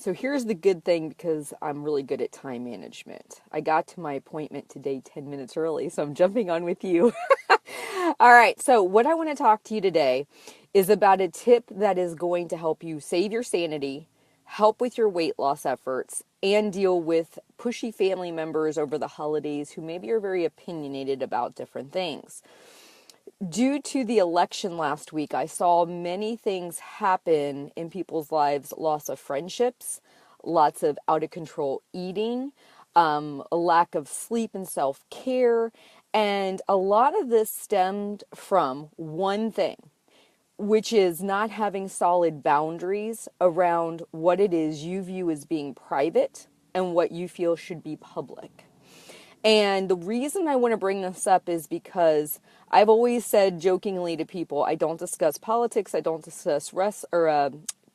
So here's the good thing because I'm really good at time management. I got to my appointment today 10 minutes early, so I'm jumping on with you. All right, so what I want to talk to you today is about a tip that is going to help you save your sanity, help with your weight loss efforts, and deal with pushy family members over the holidays who maybe are very opinionated about different things. Due to the election last week, I saw many things happen in people's lives: loss of friendships, lots of out of control eating, a lack of sleep and self care. And a lot of this stemmed from one thing, which is not having solid boundaries around what it is you view as being private and what you feel should be public. And the reason I want to bring this up is because I've always said jokingly to people, I don't discuss politics, I don't discuss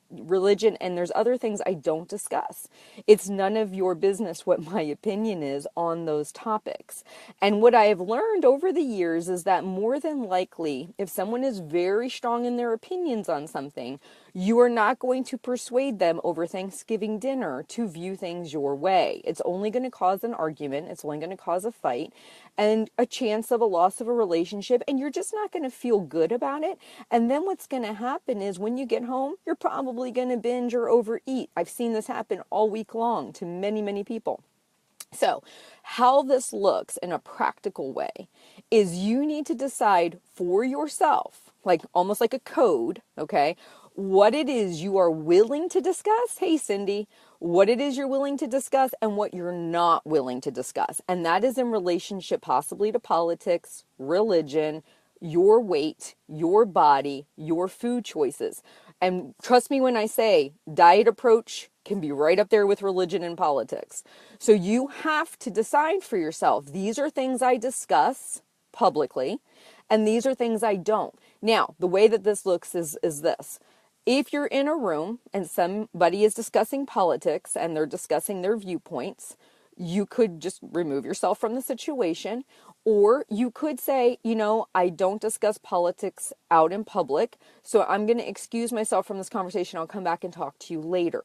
religion, and there's other things I don't discuss. It's none of your business what my opinion is on those topics. And what I have learned over the years is that more than likely, if someone is very strong in their opinions on something, you are not going to persuade them over Thanksgiving dinner to view things your way. It's only going to cause an argument. It's only going to cause a fight and a chance of a loss of a relationship. And you're just not going to feel good about it. And then what's going to happen is when you get home, you're probably going to binge or overeat. I've seen this happen all week long to many, many people. So how this looks in a practical way is you need to decide for yourself, like almost like a code, okay, what it is you are willing to discuss. Hey, Cindy, what it is you're willing to discuss and what you're not willing to discuss. And that is in relationship possibly to politics, religion, your weight, your body, your food choices. And trust me when I say diet approach can be right up there with religion and politics. So you have to decide for yourself, these are things I discuss publicly, and these are things I don't. Now, the way that this looks is this. If you're in a room and somebody is discussing politics and they're discussing their viewpoints, you could just remove yourself from the situation, or you could say, I don't discuss politics out in public, so I'm going to excuse myself from this conversation. I'll come back and talk to you later.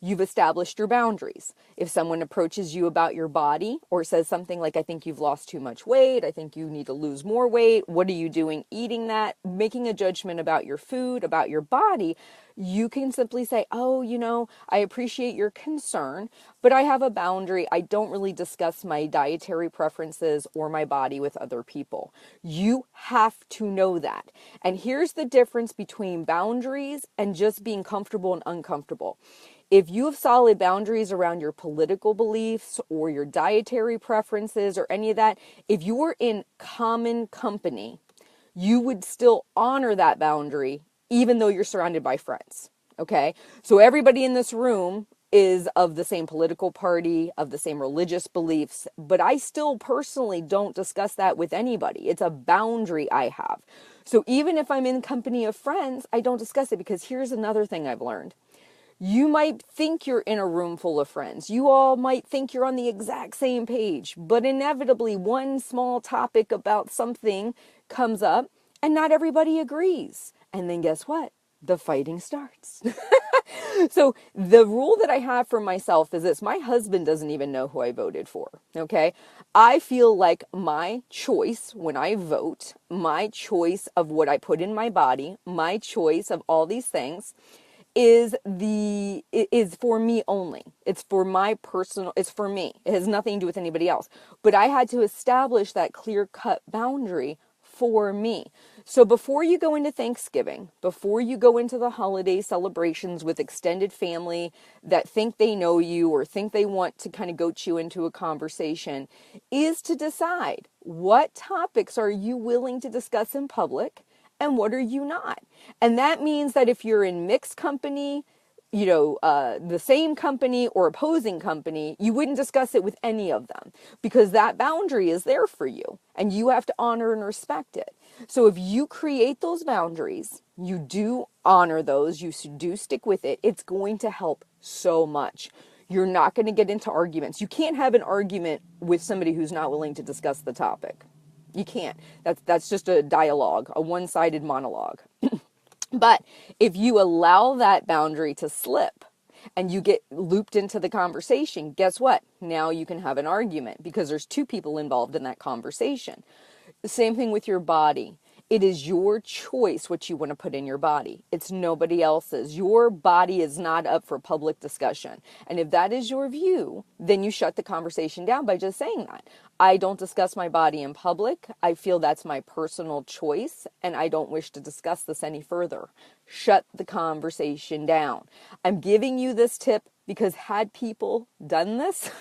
You've established your boundaries. If someone approaches you about your body or says something like, I think you've lost too much weight, I think you need to lose more weight, what are you doing eating that, making a judgment about your food, about your body, you can simply say, I appreciate your concern, but I have a boundary. I don't really discuss my dietary preferences or my body with other people. You have to know that. And here's the difference between boundaries and just being comfortable and uncomfortable. If you have solid boundaries around your political beliefs or your dietary preferences or any of that, if you were in common company, you would still honor that boundary even though you're surrounded by friends. Okay? So everybody in this room is of the same political party, of the same religious beliefs, but I still personally don't discuss that with anybody. It's a boundary I have. So even if I'm in company of friends, I don't discuss it, because here's another thing I've learned. You might think you're in a room full of friends. You all might think you're on the exact same page, but inevitably one small topic about something comes up and not everybody agrees. And then guess what? The fighting starts. So the rule that I have for myself is this. My husband doesn't even know who I voted for, okay? I feel like my choice when I vote, my choice of what I put in my body, my choice of all these things is for me only. It's for my personal, it's for me. It has nothing to do with anybody else. But I had to establish that clear-cut boundary for me. So before you go into Thanksgiving, before you go into the holiday celebrations with extended family that think they know you or think they want to kind of goat you into a conversation, is to decide what topics are you willing to discuss in public and what are you not. And that means that if you're in mixed company, the same company or opposing company, you wouldn't discuss it with any of them, because that boundary is there for you and you have to honor and respect it. So if you create those boundaries, you do honor those, you do stick with it, it's going to help so much. You're not going to get into arguments. You can't have an argument with somebody who's not willing to discuss the topic. You can't. That's just a dialogue, a one-sided monologue. But if you allow that boundary to slip and you get looped into the conversation, guess what? Now you can have an argument because there's two people involved in that conversation. The same thing with your body. It is your choice what you want to put in your body. It's nobody else's. Your body is not up for public discussion. And if that is your view, then you shut the conversation down by just saying that. I don't discuss my body in public. I feel that's my personal choice, and I don't wish to discuss this any further. Shut the conversation down. I'm giving you this tip because had people done this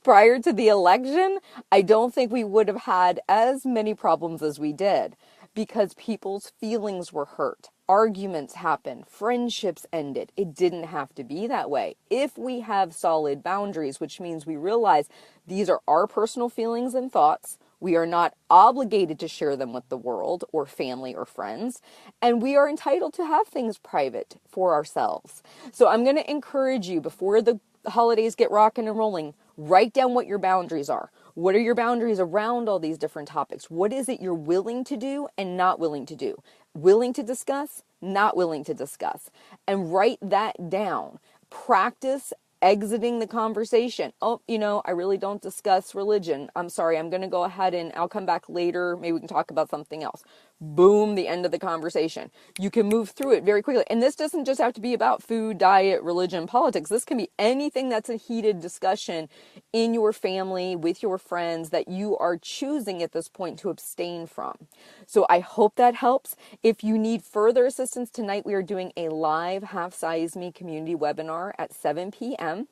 prior to the election, I don't think we would have had as many problems as we did because people's feelings were hurt. Arguments happened, friendships ended. It didn't have to be that way. If we have solid boundaries, which means we realize these are our personal feelings and thoughts, we are not obligated to share them with the world or family or friends, and we are entitled to have things private for ourselves. So I'm going to encourage you before the holidays get rocking and rolling, write down what your boundaries are. What are your boundaries around all these different topics? What is it you're willing to do and not willing to do? Willing to discuss, not willing to discuss. And write that down. Practice exiting the conversation. Oh, I really don't discuss religion. I'm sorry, I'm going to go ahead and I'll come back later. Maybe we can talk about something else. Boom, the end of the conversation. You can move through it very quickly. And this doesn't just have to be about food, diet, religion, politics. This can be anything that's a heated discussion in your family, with your friends that you are choosing at this point to abstain from. So I hope that helps. If you need further assistance tonight, we are doing a live Half Size Me community webinar at 7 p.m.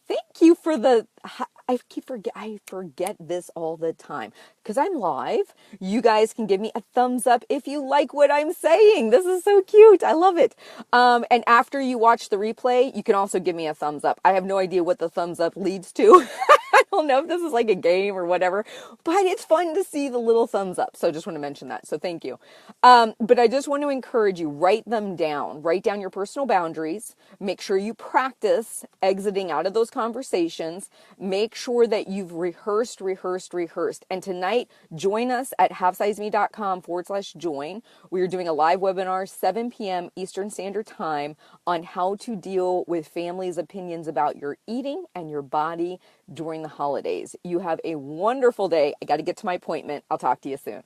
Thank you for I forget this all the time because I'm live. You guys can give me a thumbs up if you like what I'm saying. This is so cute. I love it. And after you watch the replay, you can also give me a thumbs up. I have no idea what the thumbs up leads to. I don't know if this is like a game or whatever, but it's fun to see the little thumbs up. So I just want to mention that. So thank you. But I just want to encourage you, write them down. Write down your personal boundaries. Make sure you practice exiting out of those conversations. Make sure that you've rehearsed. And tonight, join us at halfsizeme.com/join. We are doing a live webinar, 7 p.m. Eastern Standard Time, on how to deal with families' opinions about your eating and your body during the holidays. You have a wonderful day. I got to get to my appointment. I'll talk to you soon.